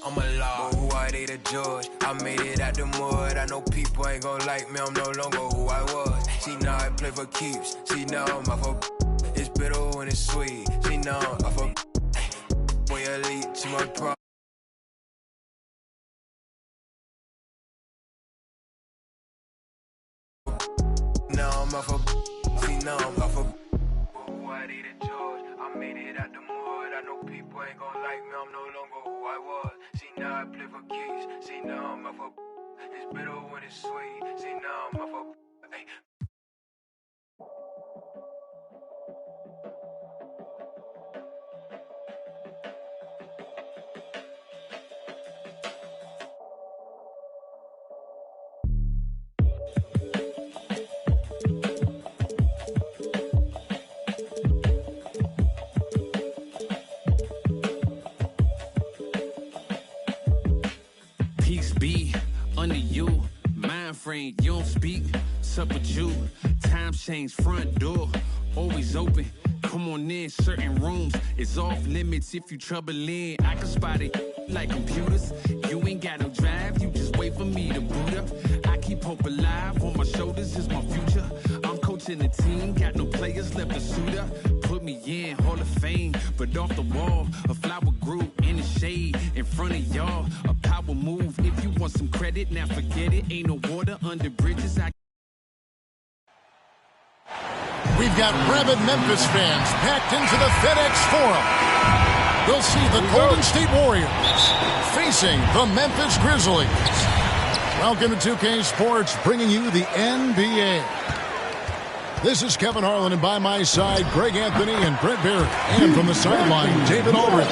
I'm a law, who I they to judge. I made it out the mud. I know people ain't gon' like me. I'm no longer who I was. See now I play for keeps. See now I'm off of. It's bitter when it's sweet. See now I'm off of. Boy elite, to my pro. Now I'm off of. See now I'm off of. Who I they to judge. I made it out the mud. I know people ain't gon' like me. I'm no longer who I was. See now I play for keeps. See now I'm off of. It's bitter when it's sweet. See now I'm off of. Hey. Peace be under you, mind frame, you don't speak, sup with you, time change, front door, always open, come on in, certain rooms, it's off limits if you trouble in, I can spot it like computers, you ain't got no drive, you just wait for me to boot up, I keep hope alive, on my shoulders is my future, I'm coaching the team, got no players left to suit up, put me in, Hall of Fame, but off the wall, a flower grew in the shade, in front of y'all, a power move, if you want some credit, now forget it, ain't no water under bridges, We've got rabid Memphis fans packed into the FedEx Forum. We'll see the Golden State Warriors facing the Memphis Grizzlies. Welcome to 2K Sports, bringing you the NBA. This is Kevin Harlan, and by my side, Greg Anthony and Brent Barrett. And from the sideline, David Aldridge.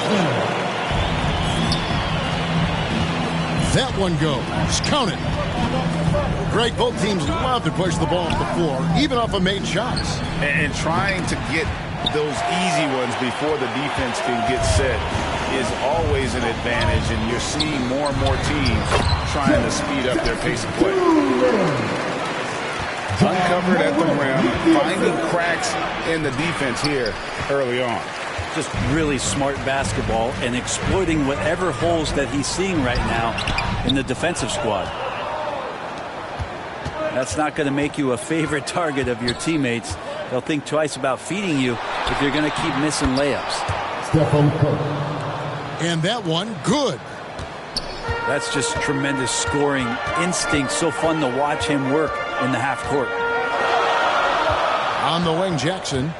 That one goes. Count it. Greg, both teams love to push the ball off the floor, even off of made shots. And trying to get those easy ones before the defense can get set is always an advantage, and you're seeing more and more teams trying to speed up their pace of play. Uncovered at the rim, finding cracks in the defense here early on. Just really smart basketball and exploiting whatever holes that he's seeing right now in the defensive squad. That's not going to make you a favorite target of your teammates. They'll think twice about feeding you if you're going to keep missing layups. And that one, good. That's just tremendous scoring instinct. So fun to watch him work in the half court. On the wing, Jackson.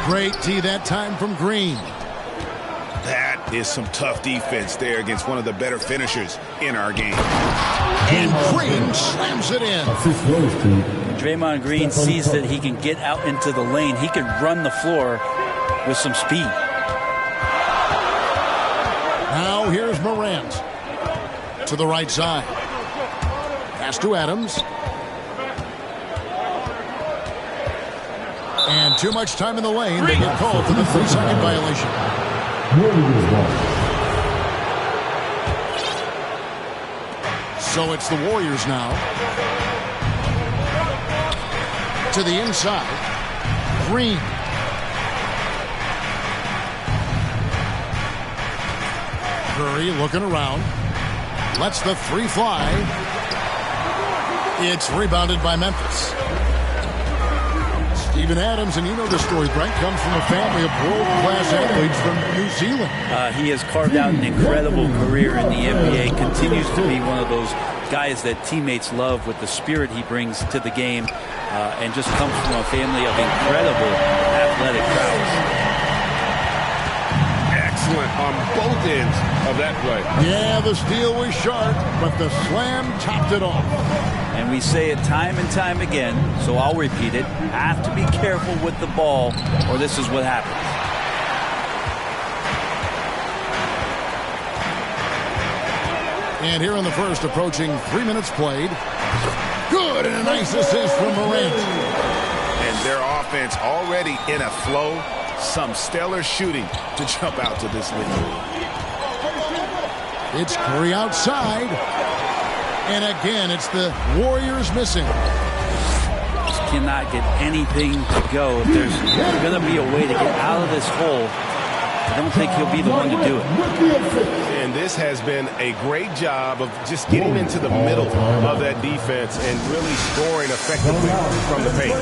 Great tee that time from Green. That is some tough defense there against one of the better finishers in our game. And Green slams it in. Draymond Green sees that he can get out into the lane. He can run the floor with some speed. Now here's Morant. To the right side. Pass to Adams. And too much time in the lane. They get called for the 3-second violation. So it's the Warriors now. To the inside. Green. Curry looking around. Lets the three fly. It's rebounded by Memphis. Steven Adams, and you know the story, Brent, comes from a family of world-class athletes from New Zealand. He has carved out an incredible career in the NBA, continues to be one of those guys that teammates love with the spirit he brings to the game, and just comes from a family of incredible athletic prowess. Excellent on both ends of that play. Yeah, the steal was sharp, but the slam topped it off. And we say it time and time again, so I'll repeat it. Have to be careful with the ball, or this is what happens. And here in the first, approaching 3 minutes played. Good, and a nice assist from Morant. And their offense already in a flow. Some stellar shooting to jump out to this lead. It's Curry outside. And again, it's the Warriors missing. Just cannot get anything to go. If there's going to be a way to get out of this hole, I don't think he'll be the one to do it. And this has been a great job of just getting into the middle of that defense and really scoring effectively from the paint.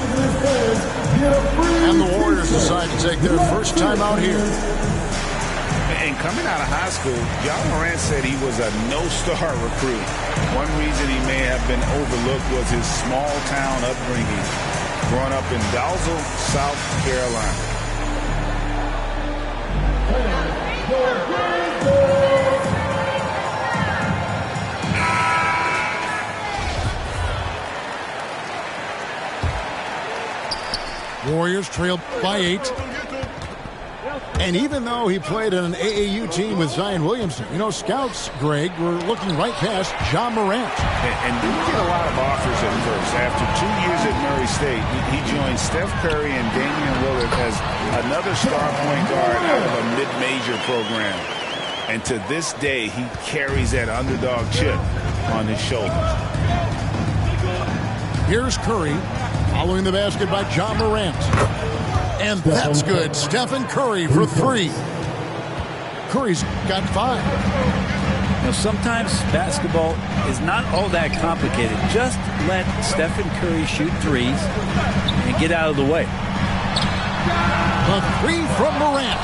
And the Warriors decide to take their first time out here. And coming out of high school, John Morant said he was a no-star recruit. One reason he may have been overlooked was his small-town upbringing, growing up in Dalzell, South Carolina. Warriors trailed by 8. And even though he played on an AAU team with Zion Williamson, you know, scouts, Greg, were looking right past John Morant. And didn't get a lot of offers at first. After 2 years at Murray State, he joined Steph Curry and Damian Lillard as another star point guard out of a mid-major program. And to this day, he carries that underdog chip on his shoulders. Here's Curry, following the basket by John Morant. And that's good. Stephen Curry for 3. Curry's got 5. You know, sometimes basketball is not all that complicated. Just let Stephen Curry shoot threes and get out of the way. The 3 from Morant.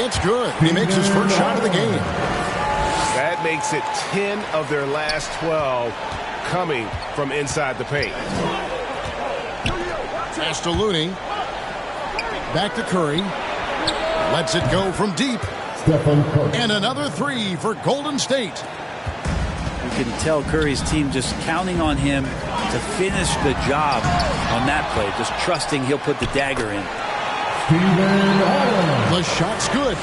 It's good. He makes his first shot of the game. That makes it 10 of their last 12 coming from inside the paint. Pass to Looney. Back to Curry. Lets it go from deep. And another 3 for Golden State. You can tell Curry's team just counting on him to finish the job on that play. Just trusting he'll put the dagger in. The shot's good.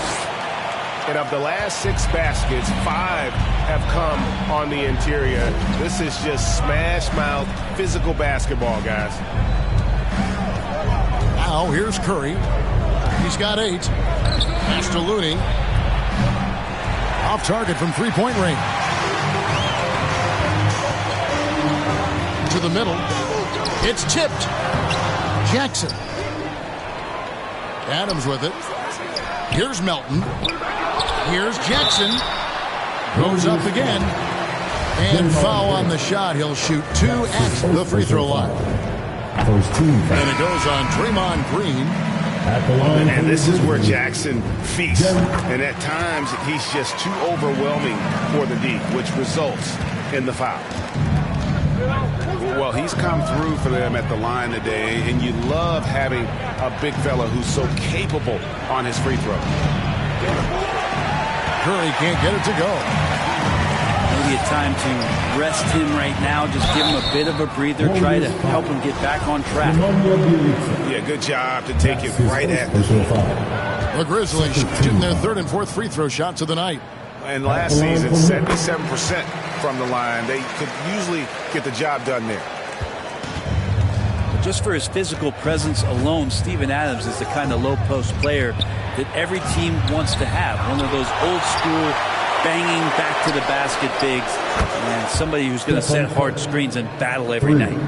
And of the last 6 baskets, 5 have come on the interior. This is just smash mouth physical basketball, guys. Now here's Curry. He's got 8. Pass to Looney. Off target from three-point range. To the middle. It's tipped. Jackson. Adams with it. Here's Melton. Here's Jackson. Goes up again. And foul on the shot. He'll shoot 2 at the free throw line. And it goes on Draymond Green. And this is where Jackson feasts. And at times, he's just too overwhelming for the D, which results in the foul. Well, he's come through for them at the line today, and you love having a big fella who's so capable on his free throw. Curry can't get it to go. Maybe a time to rest him right now. Just give him a bit of a breather. Try to help him get back on track. Yeah, good job to take it right at the The Grizzlies shooting their 3rd and 4th free throw shots of the night. And last season, 77% from the line. They could usually get the job done there. Just for his physical presence alone, Steven Adams is the kind of low-post player that every team wants to have. One of those old-school, banging back to the basket bigs, and somebody who's going to set hard screens and battle every night.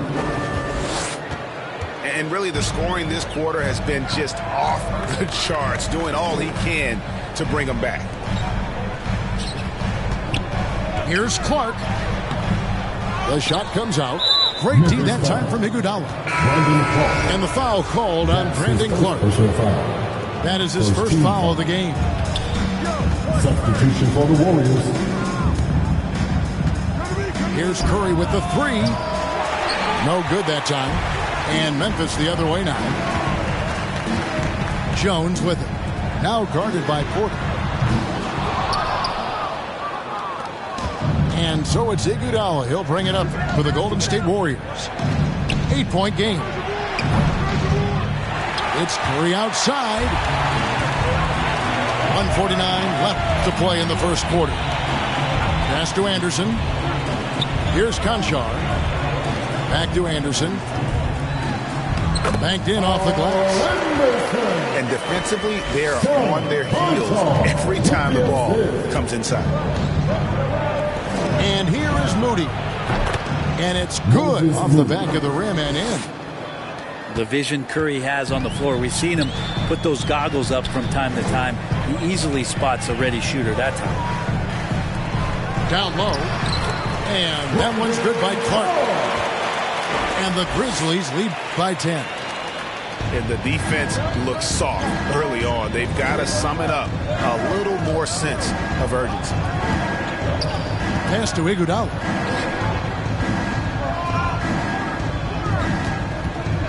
And really, the scoring this quarter has been just off the charts, doing all he can to bring them back. Here's Clark. The shot comes out. Great D that time from Iguodala. And the foul called on Brandon Clark. That is his first foul of the game. Substitution for the Warriors. Here's Curry with the 3. No good that time. And Memphis the other way now. Jones with it. Now guarded by Porter. And so it's Iguodala. He'll bring it up for the Golden State Warriors. 8-point game. It's Curry outside. 1:49 left to play in the first quarter. Pass to Anderson. Here's Conchar. Back to Anderson. Banked in off the glass. And defensively, they're on their heels every time the ball comes inside. And here is Moody. And it's good off the back of the rim and in. The vision Curry has on the floor. We've seen him put those goggles up from time to time. He easily spots a ready shooter that time. Down low. And that one's good by Clark. And the Grizzlies lead by 10. And the defense looks soft early on. They've got to sum it up. A little more sense of urgency. Pass to Iguodala.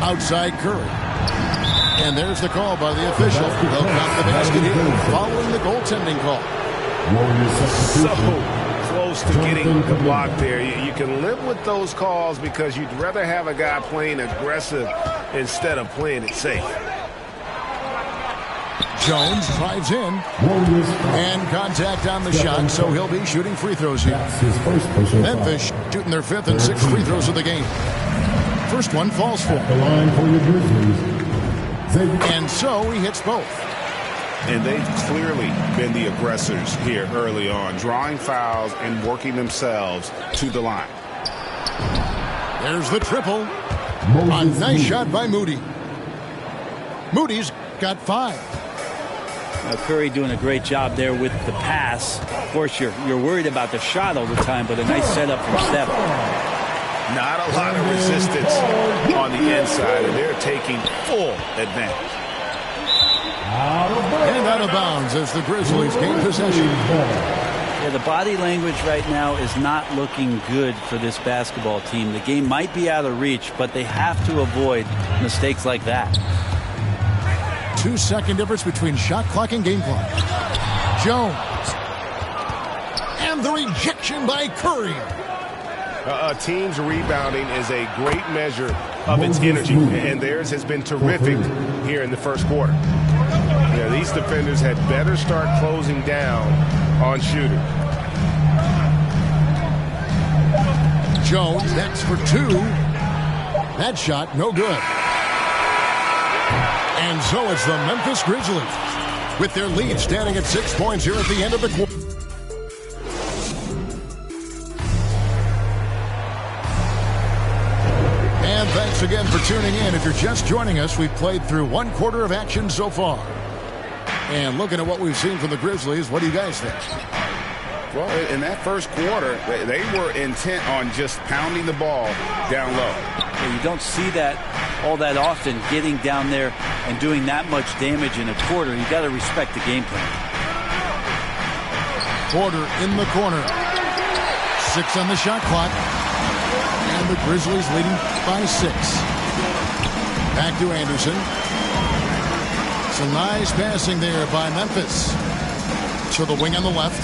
Outside Curry. And there's the call by the official. They'll count the basket here following the goaltending call. So close to getting the block there. You can live with those calls because you'd rather have a guy playing aggressive instead of playing it safe. Jones drives in. And contact on the shot, so he'll be shooting free throws here. Memphis shooting their 5th and 6th free throws of the game. First one falls for. The line for your Grizzlies. And so he hits both. And they've clearly been the aggressors here early on, drawing fouls and working themselves to the line. There's the triple. A nice shot by Moody. Moody's got 5. Now Curry doing a great job there with the pass. Of course, you're worried about the shot all the time, but a nice setup from Steph. Not a lot of resistance on the inside, and they're taking full advantage. And out of bounds as the Grizzlies gain possession. Yeah, the body language right now is not looking good for this basketball team. The game might be out of reach, but they have to avoid mistakes like that. 2-second difference between shot clock and game clock. Jones. And the rejection by Curry. A team's rebounding is a great measure of its energy, and theirs has been terrific here in the first quarter. Yeah, these defenders had better start closing down on shooters. Jones, that's for 2. That shot, no good. And so it's the Memphis Grizzlies with their lead standing at 6 points here at the end of the quarter. And thanks again for tuning in. If you're just joining us, we've played through 1 quarter of action so far. And looking at what we've seen from the Grizzlies, what do you guys think? Well, in that first quarter, they were intent on just pounding the ball down low. Yeah, you don't see that all that often, getting down there and doing that much damage in a quarter. You got to respect the game plan. Porter in the corner. 6 on the shot clock. And the Grizzlies leading by 6. Back to Anderson. Some nice passing there by Memphis. To the wing on the left.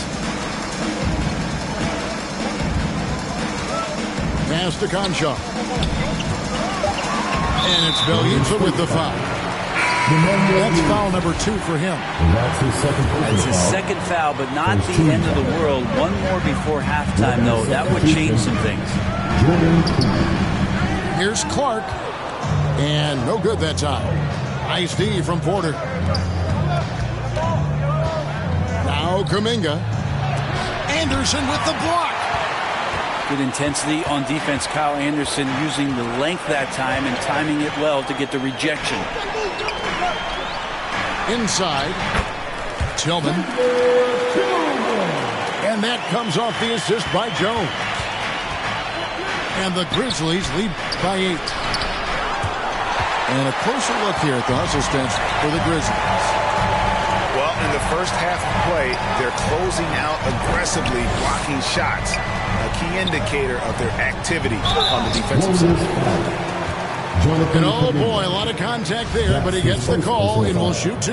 Pass to Conchar. And it's Bjelica with the foul. That's foul number 2 for him. It's his second foul, but not the end of the world. One more before halftime, though. That would change some things. Here's Clark. And no good that time. Nice D from Porter. Now Kuminga. Anderson with the block. Good intensity on defense. Kyle Anderson using the length that time and timing it well to get the rejection. Inside. Tillman. And that comes off the assist by Jones. And the Grizzlies lead by 8. And a closer look here at the hustle stance for the Grizzlies. Well, in the first half of play, they're closing out aggressively, blocking shots. A key indicator of their activity on the defensive side. And oh boy, a lot of contact there, but he gets the call and will shoot 2.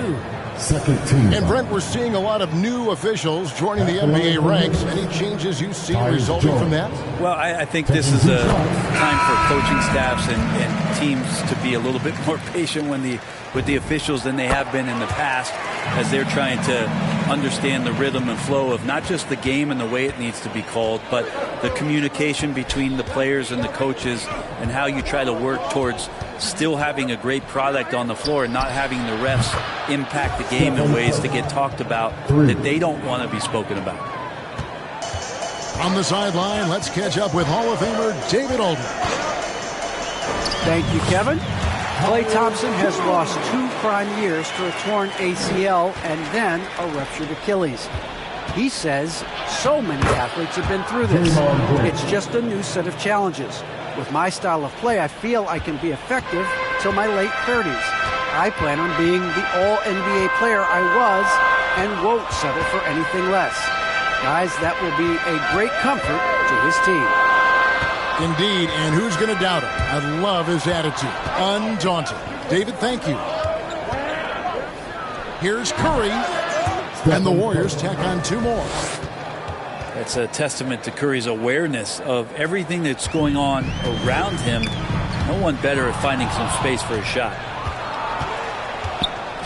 And Brent, we're seeing a lot of new officials joining the NBA ranks. Any changes you see resulting from that? Well, I think this is a time for coaching staffs and teams to be a little bit more patient with the officials than they have been in the past, as they're trying to understand the rhythm and flow of not just the game and the way it needs to be called, but the communication between the players and the coaches, and how you try to work towards still having a great product on the floor and not having the refs impact the game in ways to get talked about that they don't want to be spoken about. On the sideline, let's catch up with Hall of Famer David Aldridge. Thank you, Kevin. Klay Thompson has lost 2 prime years to a torn ACL and then a ruptured Achilles. He says so many athletes have been through this. It's just a new set of challenges. With my style of play, I feel I can be effective till my late 30s. I plan on being the all-NBA player I was and won't settle for anything less. Guys, that will be a great comfort to his team. Indeed, and who's going to doubt him? I love his attitude. Undaunted. David, thank you. Here's Curry, and the Warriors tack on 2 more. That's a testament to Curry's awareness of everything that's going on around him. No one better at finding some space for a shot.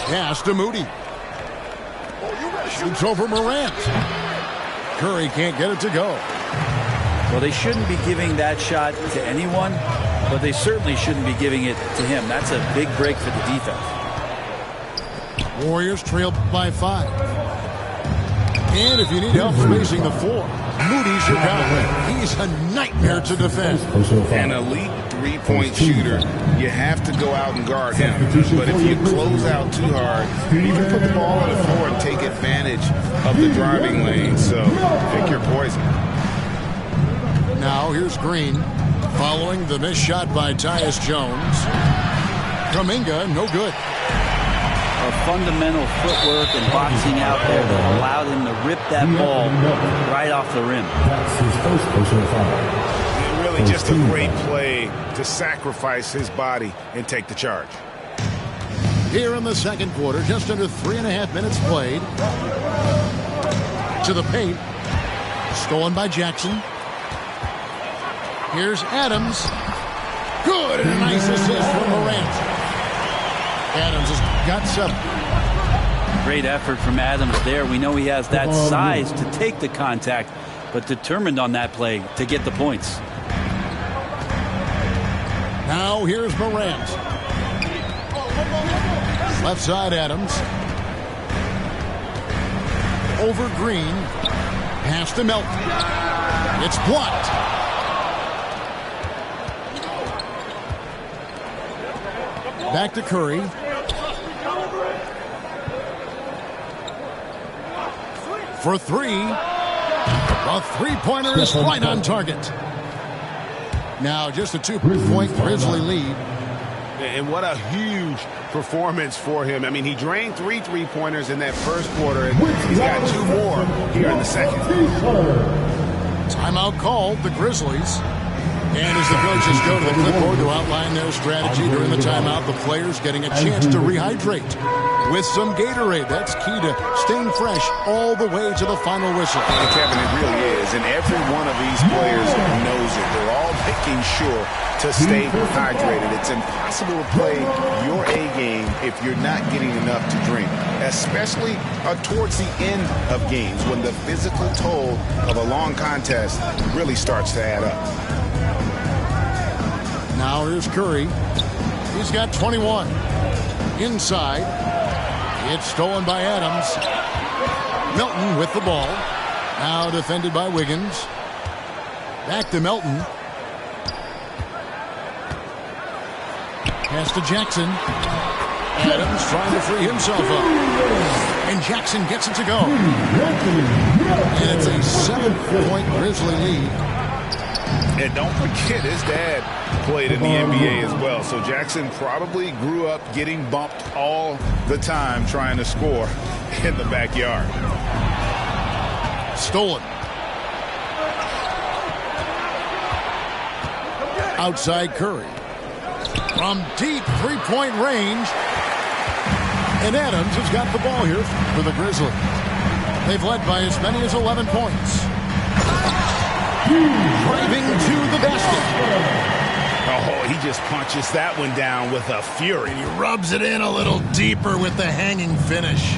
Pass to Moody. Shoots over Morant. Curry can't get it to go. Well, they shouldn't be giving that shot to anyone, but they certainly shouldn't be giving it to him. That's a big break for the defense. Warriors trail by 5. And if you need help spacing the floor, Moody's your guy. He's a nightmare to defend. An elite three-point shooter, you have to go out and guard him. But if you close out too hard, you can put the ball on the floor and take advantage of the driving lane. So pick your poison. Now here's Green, following the missed shot by Tyus Jones. Kuminga, no good. Fundamental footwork and boxing out there that allowed him to rip that ball right off the rim. Really just a great play to sacrifice his body and take the charge. Here in the second quarter, just under 3.5 minutes played. To the paint. Stolen by Jackson. Here's Adams. Good, and a nice assist from Morant. Adams has got 7. Great effort from Adams there. We know he has that size to take the contact, but determined on that play to get the points. Now here's Morant. Left side Adams. Over Green. Pass to Melton. It's blocked. Back to Curry. For 3. A three-pointer is right on target. Now just a 2-point Grizzly lead. And what a huge performance for him. I mean, he drained 3 three-pointers in that first quarter, and he's got 2 more here in the second. Timeout called, the Grizzlies. And as the coaches go to the clipboard to outline their strategy during the timeout, the players getting a chance to rehydrate with some Gatorade. That's key to staying fresh all the way to the final whistle. And Kevin, it really is. And every one of these players knows it. They're all making sure to stay hydrated. It's impossible to play your A game if you're not getting enough to drink, especially towards the end of games when the physical toll of a long contest really starts to add up. Now here's Curry. He's got 21. Inside. It's stolen by Adams. Melton with the ball. Now defended by Wiggins. Back to Melton. Pass to Jackson. Adams trying to free himself up. And Jackson gets it to go. And it's a 7-point Grizzly lead. And don't forget, his dad played in the NBA as well. So Jackson probably grew up getting bumped all the time trying to score in the backyard. Stolen. Outside Curry. From deep three-point range. And Adams has got the ball here for the Grizzlies. They've led by as many as 11 points. Driving to the basket. Oh, he just punches that one down with a fury. He rubs it in a little deeper with the hanging finish.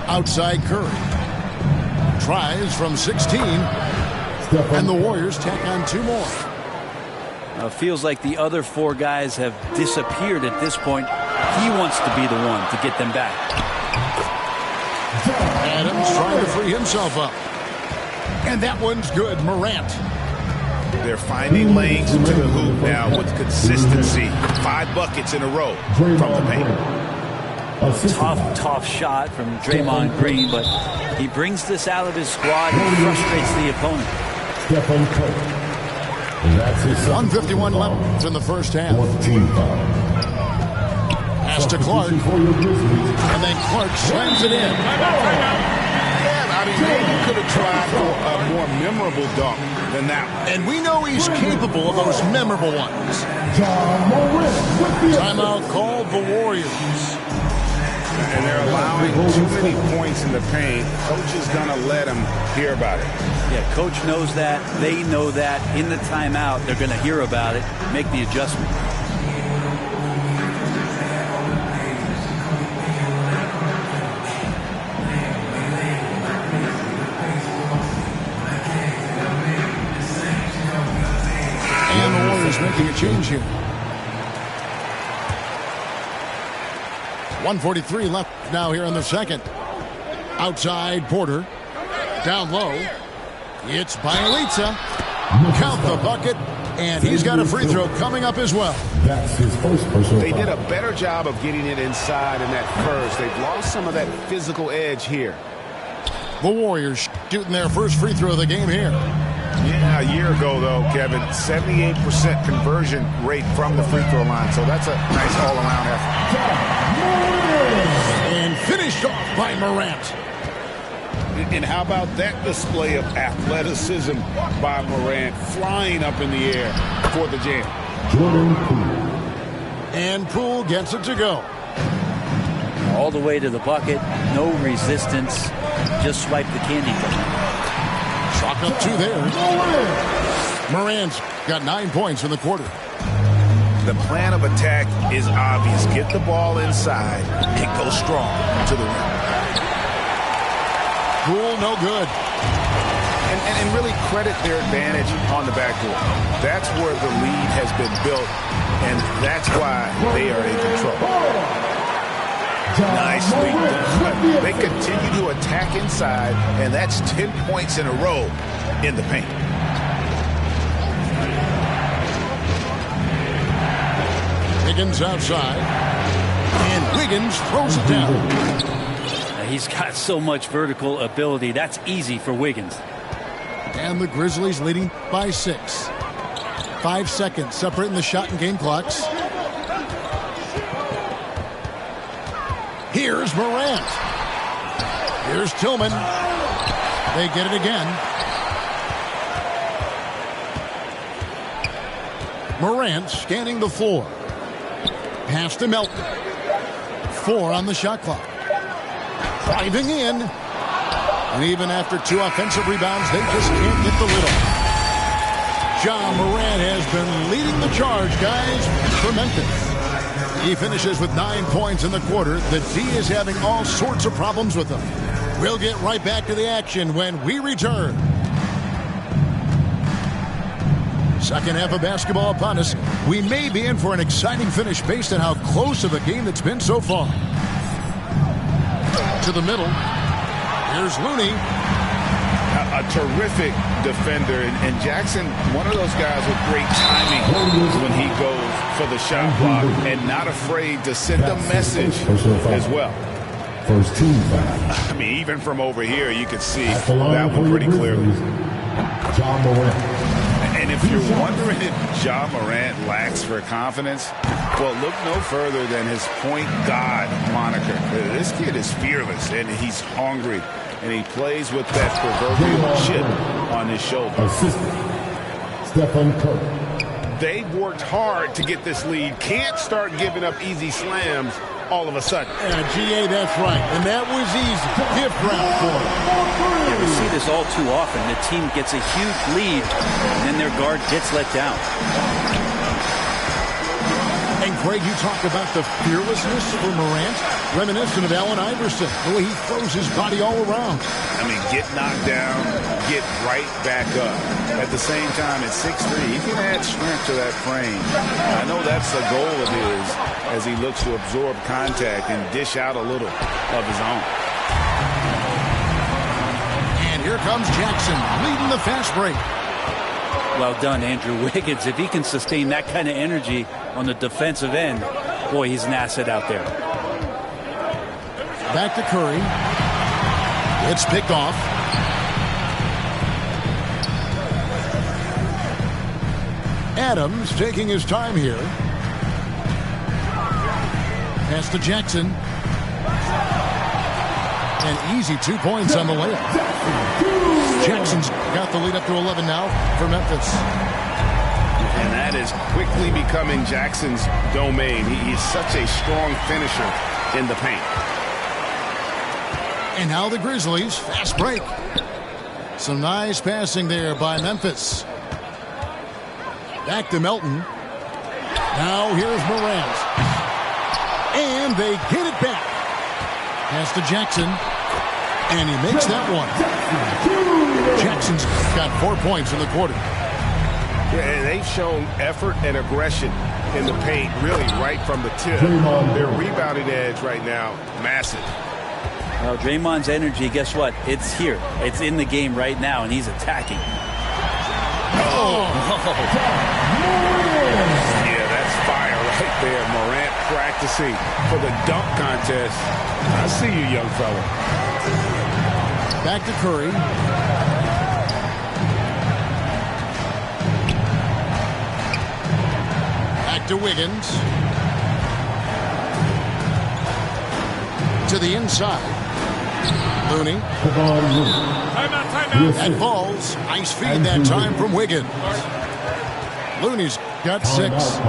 Outside Curry. Tries from 16. And the Warriors tack on 2 more. Feels like the other 4 guys have disappeared at this point. He wants to be the one to get them back. Adams trying to free himself up. And that one's good. Morant. They're finding lanes into the hoop now with consistency. 5 buckets in a row from the paint. Tough shot from Draymond Green, but he brings this out of his squad and frustrates the opponent. 151 left in the first half. Pass to Clark. And then Clark slams it in. I mean, maybe could have tried for a more memorable dunk than that one. And we know he's capable of those memorable ones. Timeout called the Warriors. And they're allowing too many points in the paint. Coach is going to let them hear about it. Yeah, coach knows that. They know that. In the timeout, they're going to hear about it, make the adjustment. And the Warriors making a change here. 1:43 left now here in the second. Outside Porter. Down low. It's Bielitsa. Count the bucket. And he's got a free throw coming up as well. That's his first personal They foul. did a better job of getting it inside in that first. They've lost some of that physical edge here. The Warriors shooting their first free throw of the game here. Yeah, a year ago, though, Kevin, 78% conversion rate from the free throw line. So that's a nice all-around effort. And finished off by Morant. And how about that display of athleticism by Morant, flying up in the air for the jam. Jordan Poole. And Poole gets it to go. All the way to the bucket, no resistance, just swipe the candy from it. Chalk up 2 there. Morant's got 9 points in the quarter. The plan of attack is obvious. Get the ball inside and go strong to the rim. Poole, no good. And really credit their advantage on the backcourt. That's where the lead has been built, and that's why they are in control. Nicely done. They continue to attack inside, and that's 10 points in a row in the paint. Wiggins outside. And Wiggins throws it down. He's got so much vertical ability. That's easy for Wiggins. And the Grizzlies leading by 6. 5 seconds separating the shot and game clocks. Here's Morant. Here's Tillman. They get it again. Morant scanning the floor. Pass to Melton. 4 on the shot clock. Driving in. And even after 2 offensive rebounds, they just can't get the lid on. Ja Morant has been leading the charge, guys, for Memphis. He finishes with 9 points in the quarter. The D is having all sorts of problems with him. We'll get right back to the action when we return. Second half of basketball upon us. We may be in for an exciting finish based on how close of a game it's been so far. To the middle. Here's Looney. A terrific defender, and Jackson, one of those guys with great timing when he goes for the shot block and not afraid to send a message as well. First team foul. I mean, even from over here, you can see that one pretty clearly. Ja Morant. And if you're wondering if Ja Morant lacks for confidence, well, look no further than his point god moniker. This kid is fearless, and he's hungry, and he plays with that proverbial chip on his shoulder. Assistant, Stephen Curry. They've worked hard to get this lead. Can't start giving up easy slams all of a sudden. Yeah, GA, that's right. And that was easy. Gift wrap for him. Yeah, we see this all too often. The team gets a huge lead, and then their guard gets let down. And Craig, you talk about the fearlessness for Morant, reminiscent of Allen Iverson, the way he throws his body all around. I mean, get knocked down, get right back up. At the same time, at 6'3", he can add strength to that frame. I know that's the goal of his as he looks to absorb contact and dish out a little of his own. And here comes Jackson leading the fast break. Well done, Andrew Wiggins. If he can sustain that kind of energy on the defensive end, boy, he's an asset out there. Back to Curry. It's picked off. Adams taking his time here. Pass to Jackson. An easy 2 points on the layup. Jackson's got the lead up to 11 now for Memphis. And that is quickly becoming Jackson's domain. He's such a strong finisher in the paint. And now the Grizzlies, fast break. Some nice passing there by Memphis. Back to Melton. Now here's Morant. And they get it back. Pass to Jackson. And he makes that one. Jackson's got 4 points in the quarter. Yeah, and they've shown effort and aggression in the paint, really right from the tip. Their rebounding edge right now, massive. Well, Draymond's energy, guess what? It's here. It's in the game right now, and he's attacking. Yeah, that's fire right there. Morant practicing for the dunk contest. I see you, young fella. Back to Curry. Back to Wiggins. To the inside. Looney. That falls. Nice feed that time from Wiggins. Looney's got 6.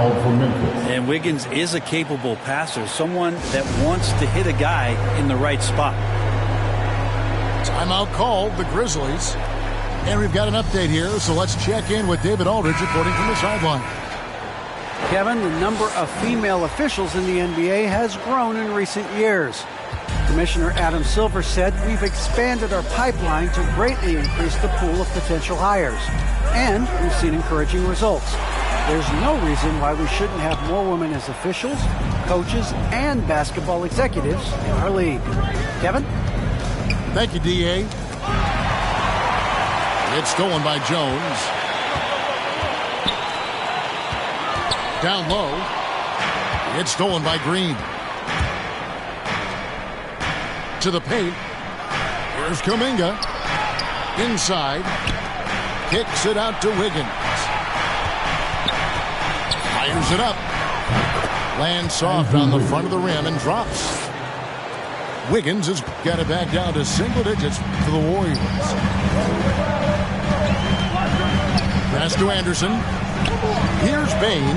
And Wiggins is a capable passer, someone that wants to hit a guy in the right spot. Timeout called, the Grizzlies. And we've got an update here, so let's check in with David Aldridge reporting from the sideline. Kevin, the number of female officials in the NBA has grown in recent years. Commissioner Adam Silver said, "We've expanded our pipeline to greatly increase the pool of potential hires. And we've seen encouraging results. There's no reason why we shouldn't have more women as officials, coaches, and basketball executives in our league." Kevin? Thank you, D.A. It's stolen by Jones. Down low. It's stolen by Green. To the paint. Here's Kuminga. Inside. Kicks it out to Wiggins. Fires it up. Lands soft on the front of the rim and drops. Wiggins has got it back down to single digits for the Warriors. Pass to Anderson. Here's Bain.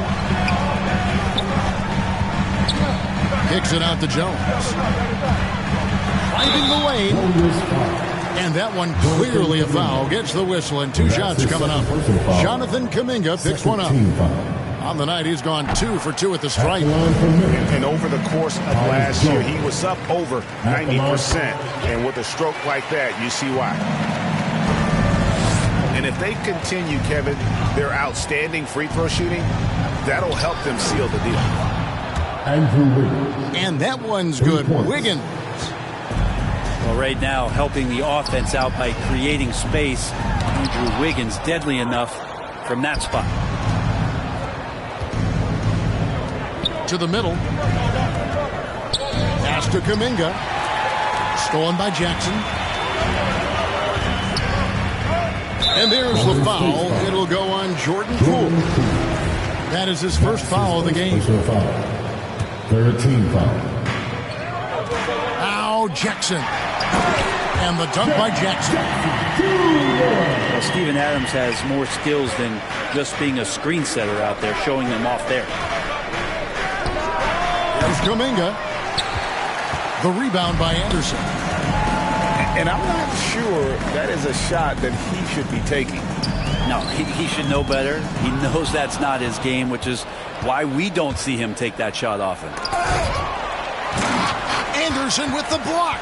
Kicks it out to Jones. Finding the lane. And that one clearly a foul. Gets the whistle and 2 shots coming up. Jonathan Kuminga picks one up. On the night, he's gone 2 for 2 at the stripe. And over the course of last year, he was up over 90%. And with a stroke like that, you see why. And if they continue, Kevin, their outstanding free throw shooting, that'll help them seal the deal. And that one's good. Wiggins. Well, right now, helping the offense out by creating space. Andrew Wiggins, deadly enough from that spot. To the middle. Pass to Kuminga. Stolen by Jackson. And there's the foul. It'll go on Jordan Poole. That is his first foul of the game. 13 foul. Now Jackson. And the dunk by Jackson. Well, Steven Adams has more skills than just being a screen setter out there, showing them off there. There's Kuminga. The rebound by Anderson. And I'm not sure that is a shot that he should be taking. No, he should know better. He knows that's not his game, which is why we don't see him take that shot often. Anderson with the block.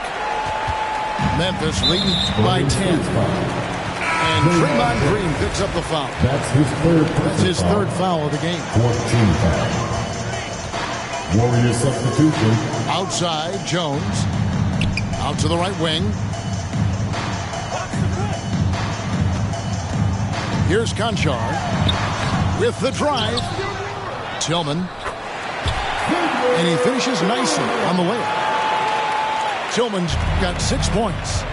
Memphis leading by 10. And Draymond Green picks up the foul. That's his third foul. That's his third foul of the game. 14 foul. Warriors substitution. Outside, Jones. Out to the right wing. Here's Conchar with the drive. Tillman. And he finishes nicely on the layup. Tillman's got 6 points.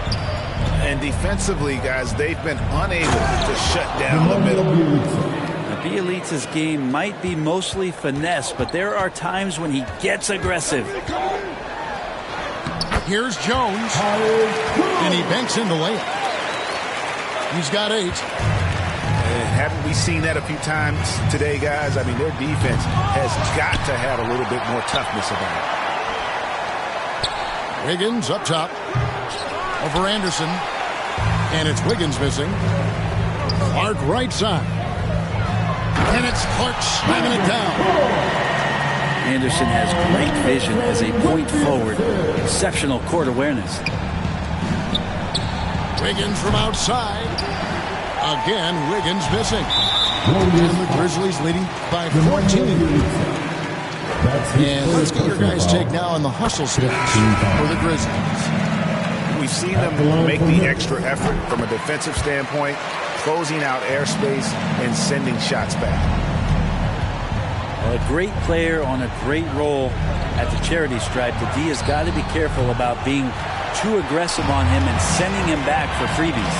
And defensively, guys, they've been unable to shut down the middle. Bielitsa's game might be mostly finesse, but there are times when he gets aggressive. Here's Jones. And he banks in the layup. He's got 8. Haven't we seen that a few times today, guys? I mean, their defense has got to have a little bit more toughness about it. Wiggins up top. Over Anderson. And it's Wiggins missing. Clark right side. And it's Clark slamming it down. Anderson has great vision as a point forward. Exceptional court awareness. Wiggins from outside. Again, Wiggins missing. And the Grizzlies leading by 14. And let's get your guys' take now on the hustle stats for the Grizzlies. We've seen them make the extra effort from a defensive standpoint, closing out airspace and sending shots back. A great player on a great role at the charity stripe. The D has got to be careful about being too aggressive on him and sending him back for freebies.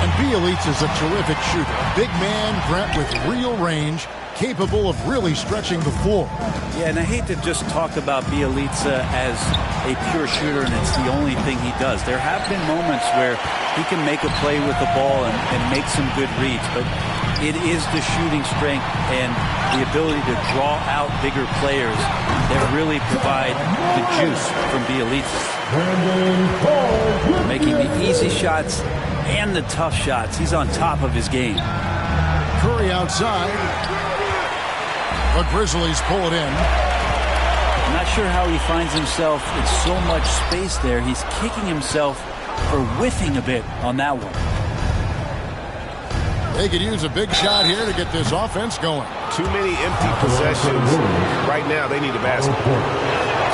And Bielitsa's a terrific shooter. Big man, Brent, with real range, capable of really stretching the floor. Yeah, and I hate to just talk about Bielitsa as a pure shooter and it's the only thing he does. There have been moments where he can make a play with the ball and make some good reads, but it is the shooting strength and the ability to draw out bigger players that really provide the juice from Bielitsa. Making the easy shots and the tough shots. He's on top of his game. Curry outside. The Grizzlies pull it in. I'm not sure how he finds himself in so much space there. He's kicking himself for whiffing a bit on that one. They could use a big shot here to get this offense going. Too many empty possessions. Right now, they need a basket.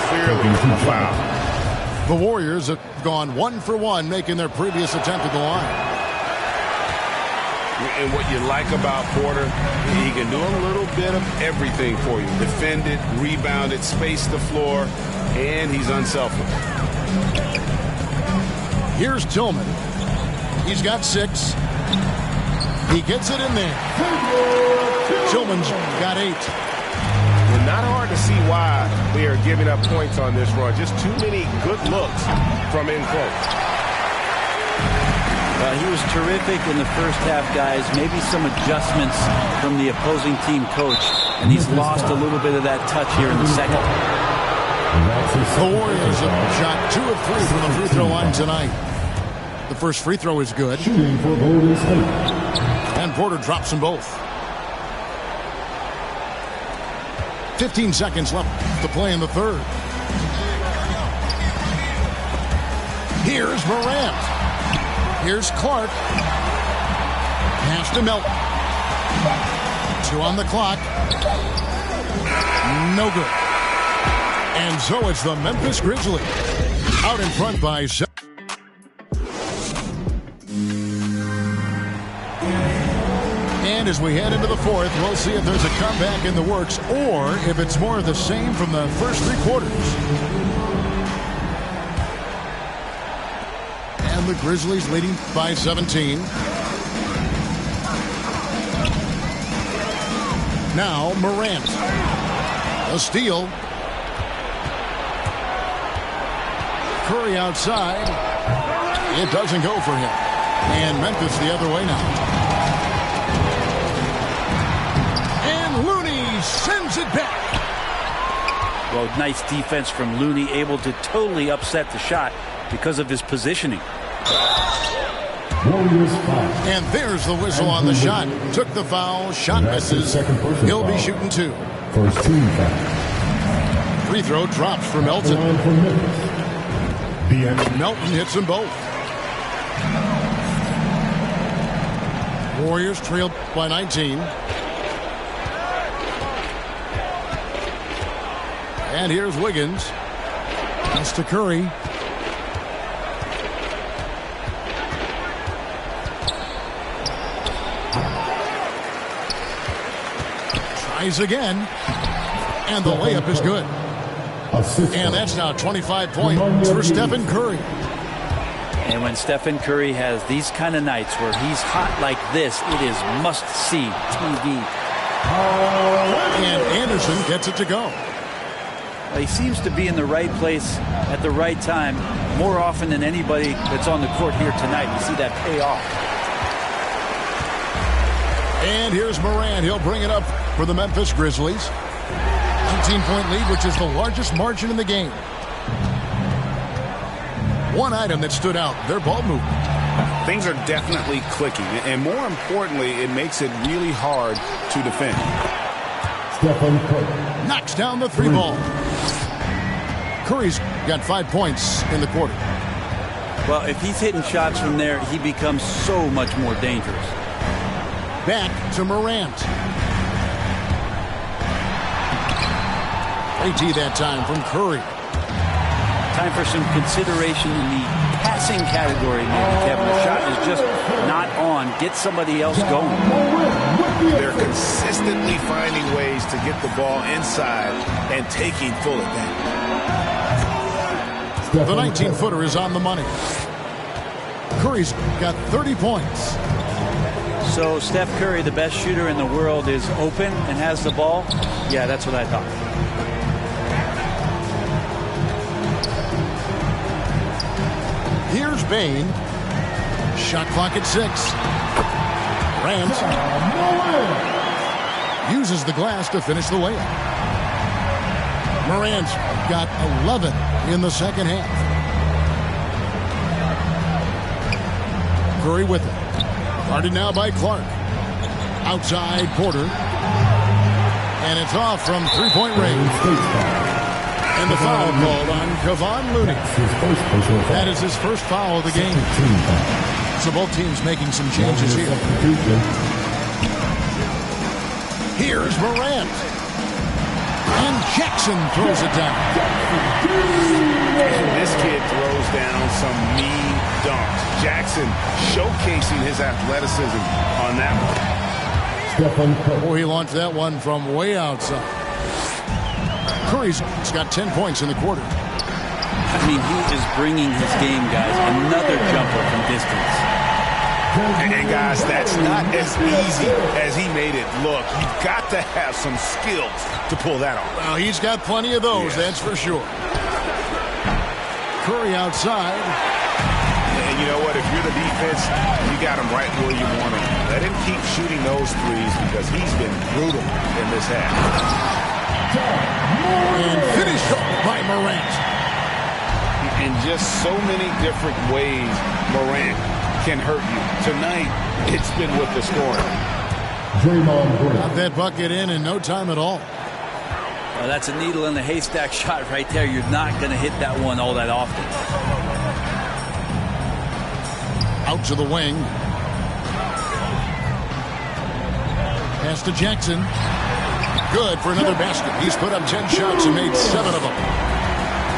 Clearly a foul. The Warriors have gone 1 for 1, making their previous attempt at the line. And what you like about Porter, he can do a little bit of everything for you. Defend it, rebound it, space the floor, and he's unselfish. Here's Tillman. He's got 6. He gets it in there. Tillman's got 8. And not hard to see why they are giving up points on this run. Just too many good looks from in close. He was terrific in the first half, guys. Maybe some adjustments from the opposing team coach, and he's lost a little bit of that touch here in the second. The Warriors have shot 2 of 3 from the free throw line tonight. The first free throw is good. And Porter drops them both. 15 seconds left to play in the third. Here's Morant. Here's Clark. Pass to Melton. 2 on the clock. No good. And so it's the Memphis Grizzlies out in front by 7. And as we head into the fourth, we'll see if there's a comeback in the works or if it's more of the same from the first 3 quarters. And the Grizzlies leading by 17. Now Morant. A steal. Curry outside. It doesn't go for him. And Memphis the other way now. Sends it back. Well, nice defense from Looney, able to totally upset the shot because of his positioning. And there's the whistle on the shot. Took the foul. Shot misses. He'll be shooting 2. First team foul. Free throw drops for Melton. Melton hits them both. Warriors trailed by 19. And here's Wiggins. Pass to Curry. Tries again. And the layup is good. And that's now 25 points for Stephen Curry. And when Stephen Curry has these kind of nights where he's hot like this, it is must-see TV. And Anderson gets it to go. He seems to be in the right place at the right time more often than anybody that's on the court here tonight. You see that pay off. And here's Morant. He'll bring it up for the Memphis Grizzlies. 19-point lead, which is the largest margin in the game. One item that stood out, their ball movement. Things are definitely clicking, and more importantly, it makes it really hard to defend. Stephen Curry knocks down the three ball. Curry's got 5 points in the quarter. Well, if he's hitting shots from there, he becomes so much more dangerous. Back to Morant. AT that time from Curry. Time for some consideration in the passing category, maybe, Kevin. The shot is just not on. Get somebody else going. They're consistently finding ways to get the ball inside and taking full advantage. The 19-footer is on the money. Curry's got 30 points. So Steph Curry, the best shooter in the world, is open and has the ball? Yeah, that's what I thought. Here's Bain. Shot clock at 6. Rams uses the glass to finish the layup. Morant's got 11 in the second half. Curry with it. Guarded now by Clark. Outside Porter. And it's off from three-point range. And the foul called on Kevon Looney. That is his first foul of the game. So both teams making some changes here. Here's Morant. And Jackson throws it down. And this kid throws down some mean dunks. Jackson showcasing his athleticism on that one. Oh, he launched that one from way outside. Curry's got 10 points in the quarter. I mean, he is bringing his game, guys. Another jumper from distance. And guys, that's not as easy as he made it look. You've got to have some skills to pull that off. Well, he's got plenty of those, that's for sure. Curry outside. And you know what? If you're the defense, you got him right where you want him. Let him keep shooting those threes because he's been brutal in this half. And finished by Morant. In just so many different ways, Morant can hurt you. Tonight, it's been with the scoring. Got that bucket in no time at all. Well, that's a needle in the haystack shot right there. You're not going to hit that one all that often. Out to the wing. Pass to Jackson. Good for another basket. He's put up 10 shots and made 7 of them.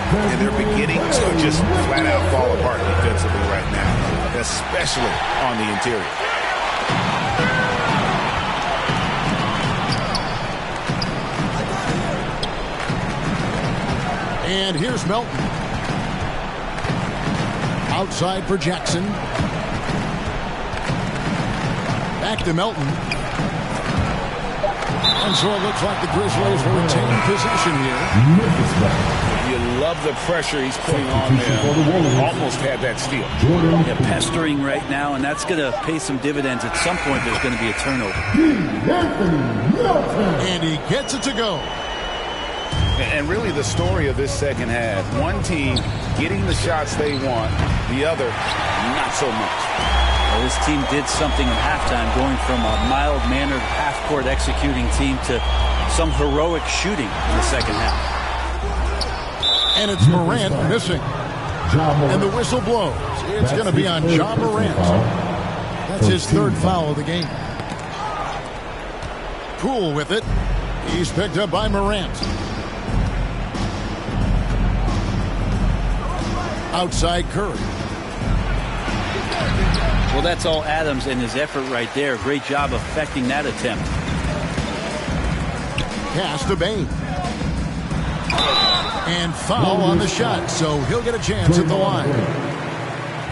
And they're beginning to just flat out fall apart defensively right now, especially on the interior. And here's Melton. Outside for Jackson. Back to Melton. And so it looks like the Grizzlies will retain possession here. You love the pressure he's putting on them. Almost had that steal. Yeah, pestering right now, and that's going to pay some dividends. At some point, there's going to be a turnover. And he gets it to go. And really the story of this second half, one team getting the shots they want, the other not so much. Well, this team did something at halftime, going from a mild-mannered half-court executing team to some heroic shooting in the second half. And it's Morant missing. And the whistle blows. It's going to be on Ja Morant. That's his third foul of the game. Poole with it. He's picked up by Morant. Outside Curry. Well, that's all Adams and his effort right there. Great job affecting that attempt. Pass to Bain. And foul on the shot, so he'll get a chance at the line.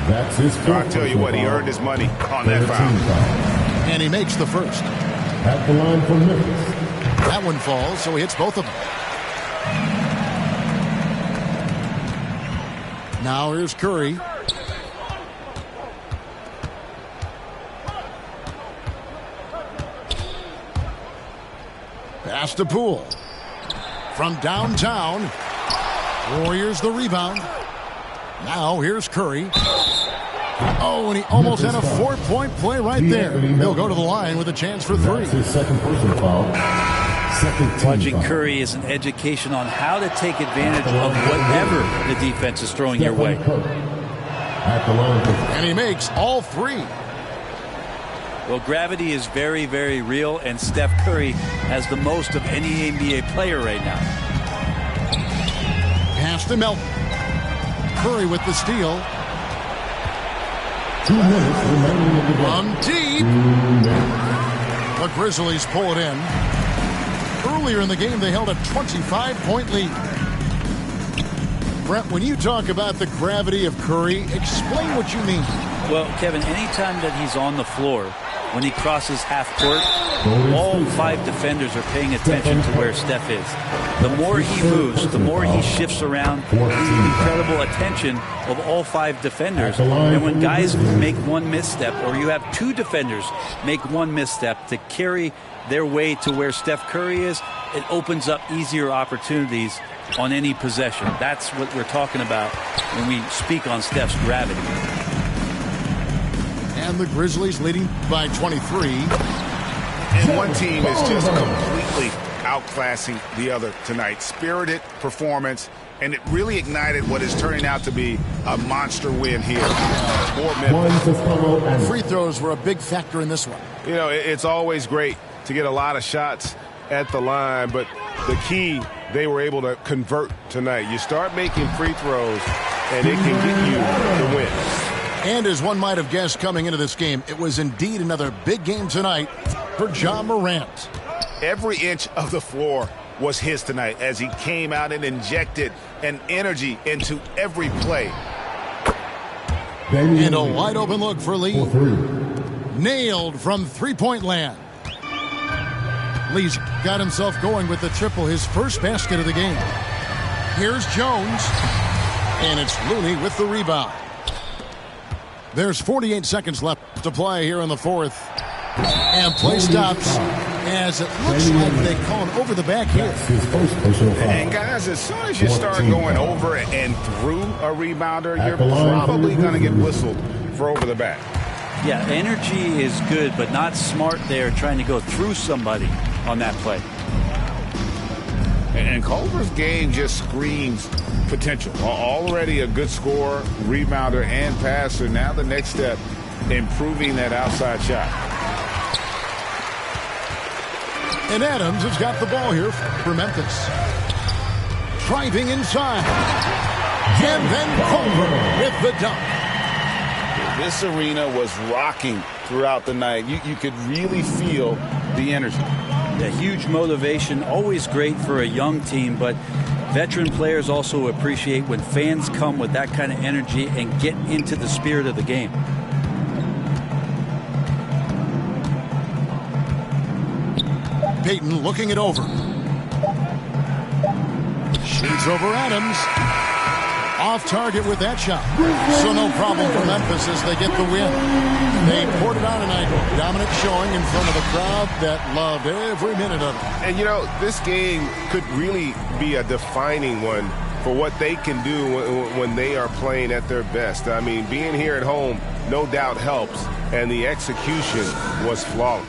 That's his fourth. I'll tell you what, he earned his money on that foul. And he makes the first. At the line for Memphis. That one falls, so he hits both of them. Now here's Curry. Pass to Poole. From downtown. Warriors the rebound. Now here's Curry. Oh, and he almost had a 4-point play right there. He'll go to the line with a chance for three. That's his second personal foul. Watching Curry is an education on how to take advantage of whatever the defense is throwing your way. And he makes all three. Well, gravity is very, very real, and Steph Curry has the most of any NBA player right now. Pass to Melton. Curry with the steal. 2 minutes remaining in the game. From deep. The Grizzlies pull it in. Earlier in the game, they held a 25-point lead. Brett, when you talk about the gravity of Curry, explain what you mean. Well, Kevin, anytime that he's on the floor, when he crosses half court, all 5 defenders are paying attention to where Steph is. The more he moves, the more he shifts around, the incredible attention of all 5 defenders. And when guys make one misstep, or you have 2 defenders make one misstep to carry their way to where Steph Curry is, it opens up easier opportunities on any possession. That's what we're talking about when we speak on Steph's gravity. And the Grizzlies leading by 23. And one team is just completely outclassing the other tonight. Spirited performance, and it really ignited what is turning out to be a monster win here for Memphis. Free throws were a big factor in this one. You know, it's always great to get a lot of shots at the line, but the key, they were able to convert tonight. You start making free throws, and it can get you the win. And as one might have guessed coming into this game, it was indeed another big game tonight for Ja Morant. Every inch of the floor was his tonight as he came out and injected an energy into every play. And a wide open look for Lee. Nailed from three-point land. Lee's got himself going with the triple, his first basket of the game. Here's Jones. And it's Looney with the rebound. There's 48 seconds left to play here in the fourth. And play stops as it looks like they call him over the back here. And guys, as soon as you start going over and through a rebounder, you're probably going to get whistled for over the back. Yeah, energy is good, but not smart there trying to go through somebody on that play. And Culver's game just screams potential. Already a good scorer, rebounder, and passer. Now the next step, improving that outside shot. And Adams has got the ball here for Memphis. Driving inside. And then Culver with the dunk. This arena was rocking throughout the night. You could really feel the energy. A huge motivation, always great for a young team, but veteran players also appreciate when fans come with that kind of energy and get into the spirit of the game. Payton looking it over. Shoots over Adams. Off target with that shot. So no problem for Memphis as they get the win. They poured it on tonight. Dominant showing in front of a crowd that loved every minute of it. And, you know, this game could really be a defining one for what they can do when they are playing at their best. I mean, being here at home no doubt helps, and the execution was flawless.